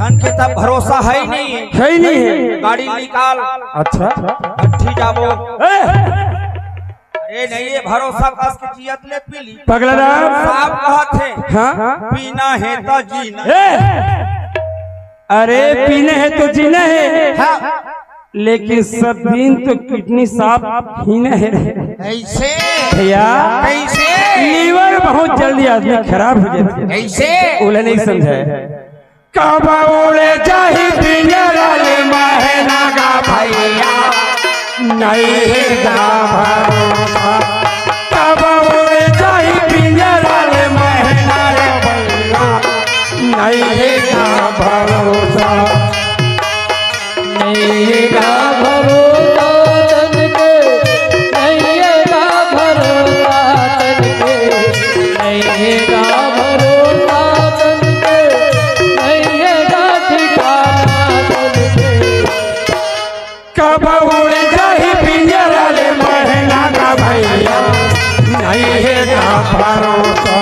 धन के तब भरोसा है ही नहीं है गाड़ी निकाल। अच्छा अट्ठी जाबो अरे नहीं ये भरोसा कस के जियत ले पीली पगला साहब कहत है हाँ पीना है तो जीना अरे पीने है तो जीना है हाँ। लेकिन सब दिन तो किडनी साफ पीना है ऐसे भैया कैसे लीवर बहुत जल्दी आदमी खराब हो जाता है ऐसे उन्हें नहीं समझा कब उड़े जाही पिंजरा ले महना का भैया नहीं गा भरोसा कब उड़े जाही पिंजरा ले महना रे भैया नहीं गा भरोसा नहीं गा भरोसा तन के नहीं गा भरोसा तन के नहीं गा भरोसा तन के नहीं गा ठिकाना तन के कब उड़ जाही पिंजरा ले महना का भैया नहीं गा भरोसा